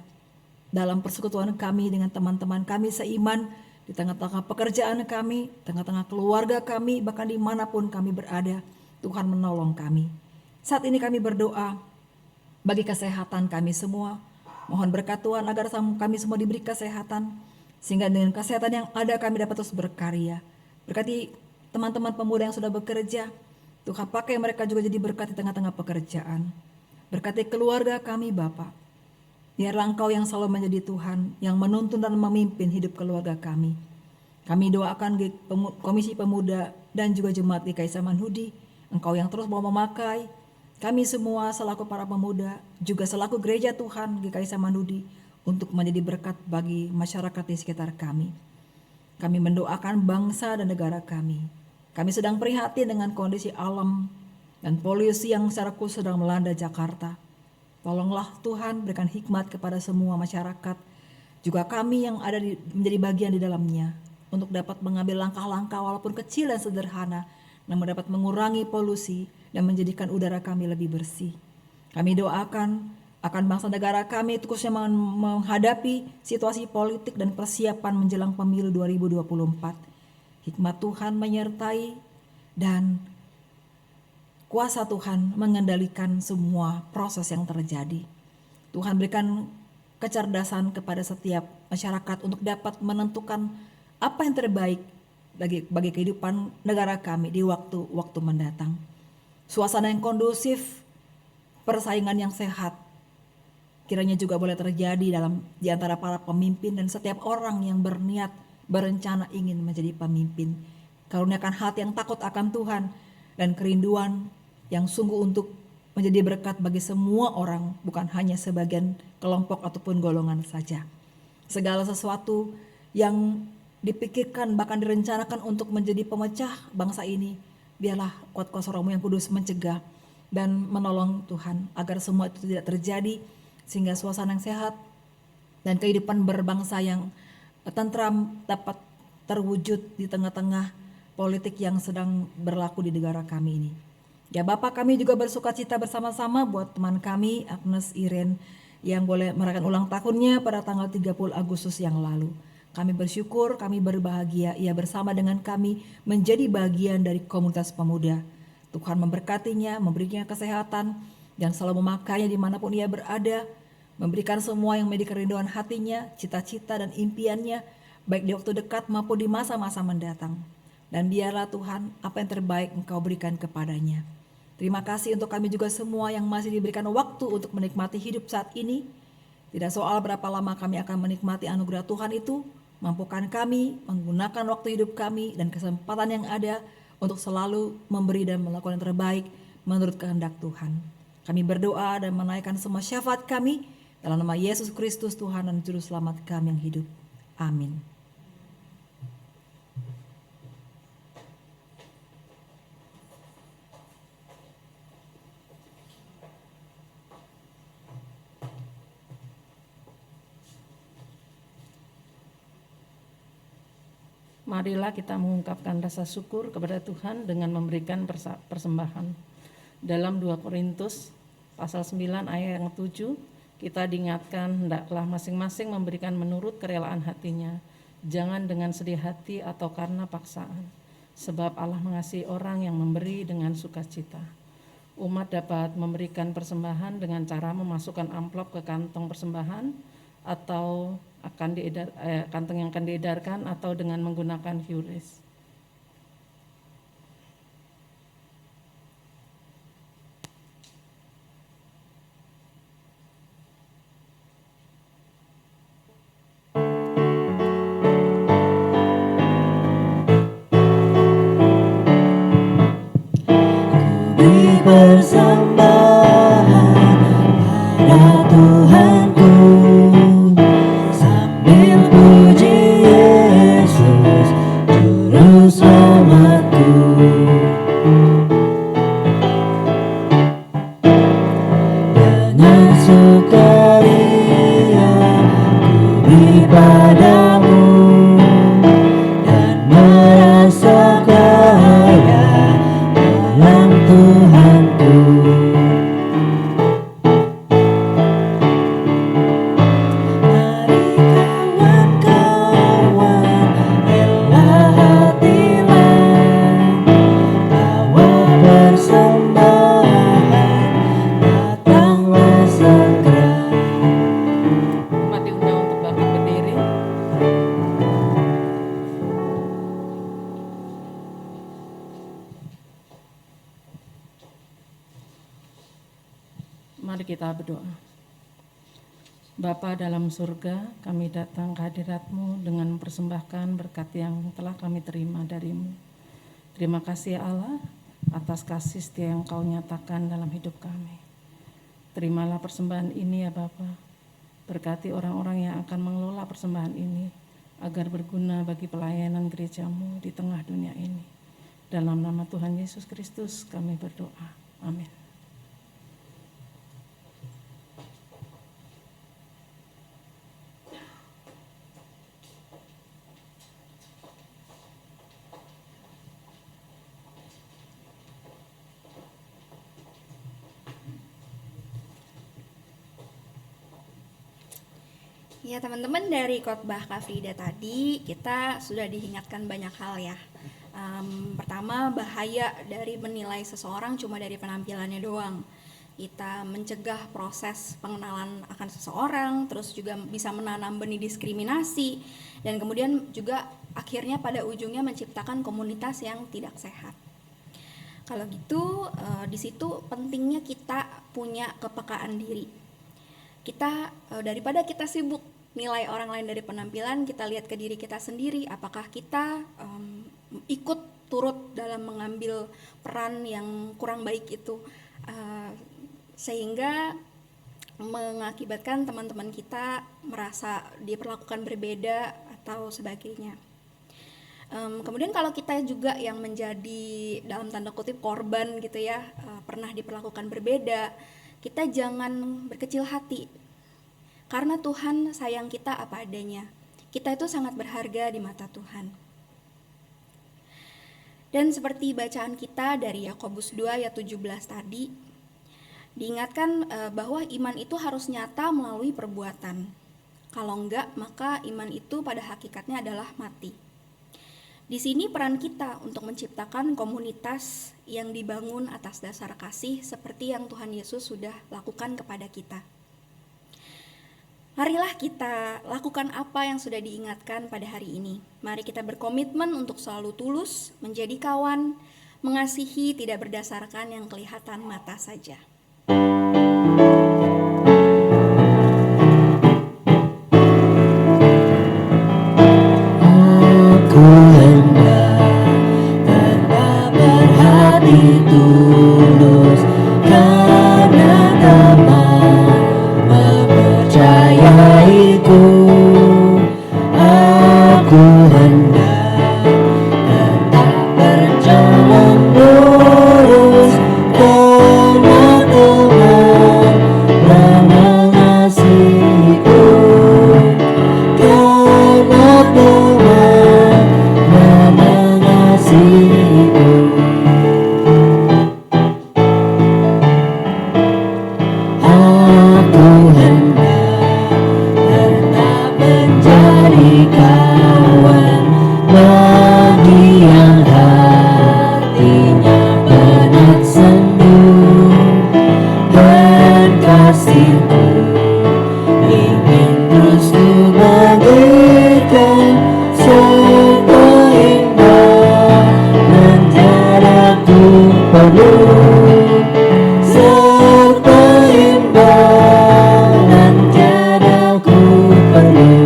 dalam persekutuan kami dengan teman-teman kami seiman, di tengah-tengah pekerjaan kami, tengah-tengah keluarga kami, bahkan dimanapun kami berada, Tuhan menolong kami. Saat ini kami berdoa bagi kesehatan kami semua, mohon berkat Tuhan agar kami semua diberi kesehatan, sehingga dengan kesehatan yang ada kami dapat terus berkarya. Berkati teman-teman pemuda yang sudah bekerja, Tuhan pakai mereka juga jadi berkat di tengah-tengah pekerjaan. Berkati keluarga kami Bapa. Biarlah Engkau yang selalu menjadi Tuhan, yang menuntun dan memimpin hidup keluarga kami. Kami doakan Komisi Pemuda dan juga Jemaat GKI Samanhudi, Engkau yang terus mau memakai kami semua selaku para pemuda, juga selaku gereja Tuhan GKI Samanhudi untuk menjadi berkat bagi masyarakat di sekitar kami. Kami mendoakan bangsa dan negara kami. Kami sedang prihatin dengan kondisi alam dan polusi yang secara khusus sedang melanda Jakarta. Tolonglah Tuhan berikan hikmat kepada semua masyarakat, juga kami yang ada menjadi bagian di dalamnya, untuk dapat mengambil langkah-langkah walaupun kecil dan sederhana, namun dapat mengurangi polusi dan menjadikan udara kami lebih bersih. Kami doakan akan bangsa negara kami, khususnya menghadapi situasi politik dan persiapan menjelang pemilu 2024. Hikmat Tuhan menyertai dan kuasa Tuhan mengendalikan semua proses yang terjadi. Tuhan berikan kecerdasan kepada setiap masyarakat untuk dapat menentukan apa yang terbaik bagi kehidupan negara kami di waktu-waktu mendatang. Suasana yang kondusif, persaingan yang sehat, kiranya juga boleh terjadi di antara para pemimpin dan setiap orang yang berniat berencana ingin menjadi pemimpin. Karuniakan hati yang takut akan Tuhan dan kerinduan yang sungguh untuk menjadi berkat bagi semua orang, bukan hanya sebagian kelompok ataupun golongan saja. Segala sesuatu yang dipikirkan bahkan direncanakan untuk menjadi pemecah bangsa ini, biarlah kuat kuasa Roh-Mu yang kudus mencegah dan menolong Tuhan agar semua itu tidak terjadi, sehingga suasana yang sehat dan kehidupan berbangsa yang tentram dapat terwujud di tengah-tengah politik yang sedang berlaku di negara kami ini. Ya Bapak, kami juga bersuka cita bersama-sama buat teman kami Agnes Iren yang boleh merayakan ulang tahunnya pada tanggal 30 Agustus yang lalu. Kami bersyukur, kami berbahagia ia bersama dengan kami menjadi bagian dari komunitas pemuda. Tuhan memberkatinya, memberinya kesehatan dan selalu memakainya dimanapun ia berada, memberikan semua yang menjadi kerinduan hatinya, cita-cita dan impiannya, baik di waktu dekat maupun di masa-masa mendatang. Dan biarlah Tuhan apa yang terbaik Engkau berikan kepadanya. Terima kasih untuk kami juga semua yang masih diberikan waktu untuk menikmati hidup saat ini. Tidak soal berapa lama kami akan menikmati anugerah Tuhan itu, mampukan kami menggunakan waktu hidup kami dan kesempatan yang ada untuk selalu memberi dan melakukan yang terbaik menurut kehendak Tuhan. Kami berdoa dan menaikkan semua syafaat kami dalam nama Yesus Kristus Tuhan dan Juru Selamat kami yang hidup. Amin. Marilah kita mengungkapkan rasa syukur kepada Tuhan dengan memberikan persembahan. Dalam 2 Korintus pasal 9 ayat yang 7, kita diingatkan hendaklah masing-masing memberikan menurut kerelaan hatinya, jangan dengan sedih hati atau karena paksaan, sebab Allah mengasihi orang yang memberi dengan sukacita. Umat dapat memberikan persembahan dengan cara memasukkan amplop ke kantong persembahan atau kantong yang akan diedarkan atau dengan menggunakan QRIS. Beri persembahan pada Tuhanku, sambil puji Yesus Juru Selamatku. Dengan sukaria ku beri padamu dan merasa kaya dalam Tuhanku. Mari kawan-kawan, rela hatilah, bawa persembahan, datanglah segera. Umat diundang untuk bangkit berdiri. Mari kita berdoa. Bapa dalam surga, kami datang ke hadirat-Mu dengan mempersembahkan berkat yang telah kami terima dari-Mu. Terima kasih ya Allah atas kasih setia yang Kau nyatakan dalam hidup kami. Terimalah persembahan ini ya Bapa. Berkati orang-orang yang akan mengelola persembahan ini agar berguna bagi pelayanan gereja-Mu di tengah dunia ini. Dalam nama Tuhan Yesus Kristus kami berdoa. Amin. Ya teman-teman, dari khotbah Kak Frida tadi kita sudah diingatkan banyak hal ya. Pertama, bahaya dari menilai seseorang cuma dari penampilannya doang. Kita mencegah proses pengenalan akan seseorang, terus juga bisa menanam benih diskriminasi, dan kemudian juga akhirnya pada ujungnya menciptakan komunitas yang tidak sehat. Kalau gitu, di situ pentingnya kita punya kepekaan diri. Kita daripada kita sibuk nilai orang lain dari penampilan, kita lihat ke diri kita sendiri, apakah kita ikut turut dalam mengambil peran yang kurang baik itu, sehingga mengakibatkan teman-teman kita merasa diperlakukan berbeda atau sebagainya. Kemudian kalau kita juga yang menjadi dalam tanda kutip korban gitu ya, pernah diperlakukan berbeda, kita jangan berkecil hati. Karena Tuhan sayang kita apa adanya. Kita itu sangat berharga di mata Tuhan. Dan seperti bacaan kita dari Yakobus 2 ayat 17 tadi, diingatkan bahwa iman itu harus nyata melalui perbuatan. Kalau enggak, maka iman itu pada hakikatnya adalah mati. Di sini peran kita untuk menciptakan komunitas yang dibangun atas dasar kasih seperti yang Tuhan Yesus sudah lakukan kepada kita. Marilah kita lakukan apa yang sudah diingatkan pada hari ini. Mari kita berkomitmen untuk selalu tulus, menjadi kawan, mengasihi tidak berdasarkan yang kelihatan mata saja. Aku hendak tetap berhati tulus karena teman mempercayaiku. Aku hendak tetap berjalan lurus karena ingin terus ku bagikan serta indah dan tiada ku perlu, serta indah dan tiada ku perlu.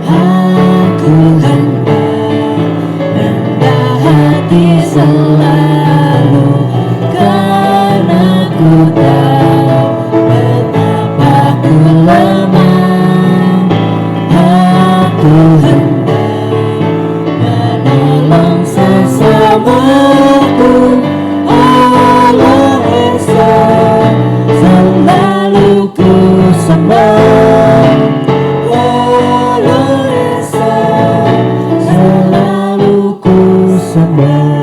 Aku hendak rendah hati selalu, karena ku tahu betapa ku lemah. Aku hendak menolong sesamaku, Allah Esa selalu ku sembah. Allah Esa selalu ku sembah.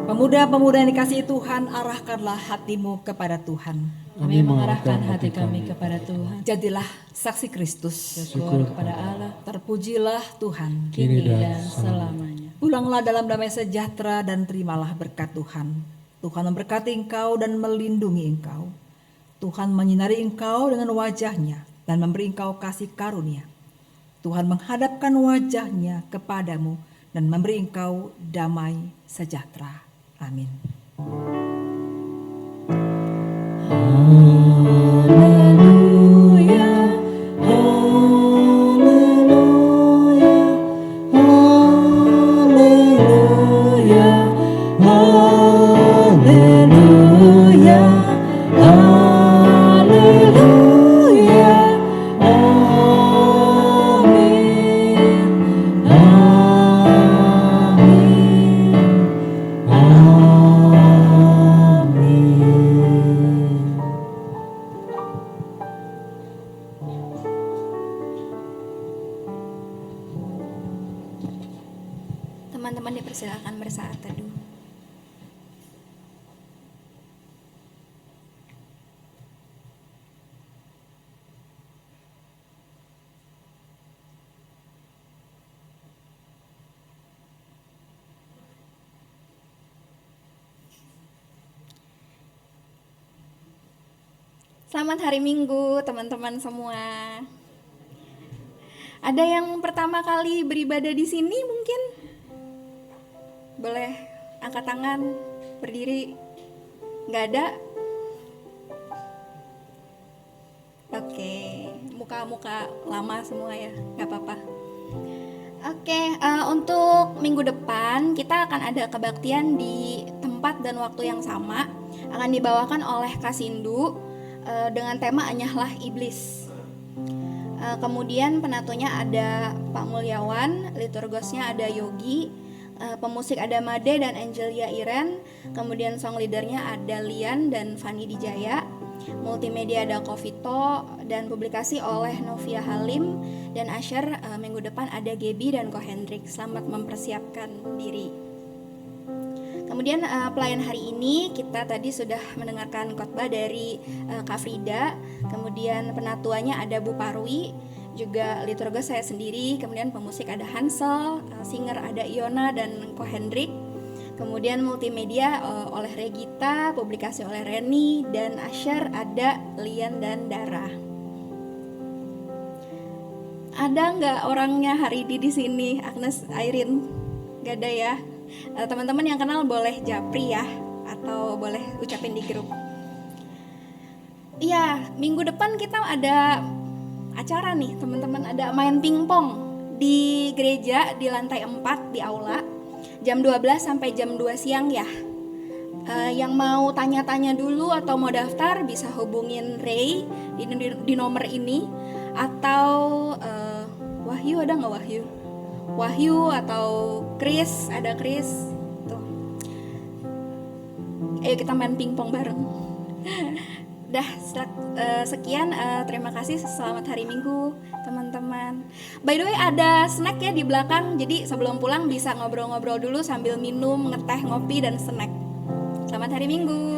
Pemuda-pemuda yang dikasihi Tuhan, arahkanlah hatimu kepada Tuhan. Kami mengarahkan hati kami kepada Tuhan. Jadilah saksi Kristus. Syukur kepada Allah, Terpujilah Tuhan. kini dan selamanya. Pulanglah dalam damai sejahtera dan terimalah berkat Tuhan. Tuhan memberkati engkau dan melindungi engkau. Tuhan menyinari engkau dengan wajahnya dan memberi engkau kasih karunia. Tuhan menghadapkan wajahnya kepadamu dan memberi engkau damai sejahtera. Amin. Haleluya, haleluya, haleluya, haleluya, haleluya, amin, amin, amin. Teman-teman dipersilakan bersaat teduh. Selamat hari Minggu teman-teman semua. Ada yang pertama kali beribadah di sini mungkin? Boleh angkat tangan, berdiri. Nggak ada? Oke, muka-muka lama semua ya, nggak apa-apa. Oke, untuk minggu depan kita akan ada kebaktian di tempat dan waktu yang sama. Akan dibawakan oleh Kasindu dengan tema Anyahlah Iblis. Kemudian penatunya ada Pak Mulyawan, liturgosnya ada Yogi, pemusik ada Made dan Angelia Iren, kemudian song leadernya ada Lian dan Fani Dijaya, multimedia ada Kovito, dan publikasi oleh Novia Halim dan Asher. Minggu depan ada Gebi dan Ko Hendrik. Selamat mempersiapkan diri. Kemudian pelayan hari ini kita tadi sudah mendengarkan khotbah dari Kak Frida, kemudian penatuannya ada Bu Parwi, juga liturgos saya sendiri, kemudian pemusik ada Hansel, singer ada Iona dan Ko Hendrik, kemudian multimedia oleh Regita, publikasi oleh Reni, dan Asher ada Lian dan Dara. Ada nggak orangnya hari ini di sini? Agnes, Airin, nggak ada ya? Teman-teman yang kenal boleh japri ya, atau boleh ucapin di grup. Iya, minggu depan kita ada acara nih teman-teman, ada main pingpong di gereja di lantai 4 di aula jam 12 sampai jam 2 siang ya. Yang mau tanya-tanya dulu atau mau daftar bisa hubungin Ray di nomor ini, atau Wahyu, ada nggak Wahyu? Wahyu atau Chris, ada Chris tuh. Ayo kita main pingpong bareng. Dah sekian, terima kasih, selamat hari Minggu teman-teman. By the way ada snack ya di belakang, jadi sebelum pulang bisa ngobrol-ngobrol dulu sambil minum, ngeteh, ngopi dan snack. Selamat hari Minggu.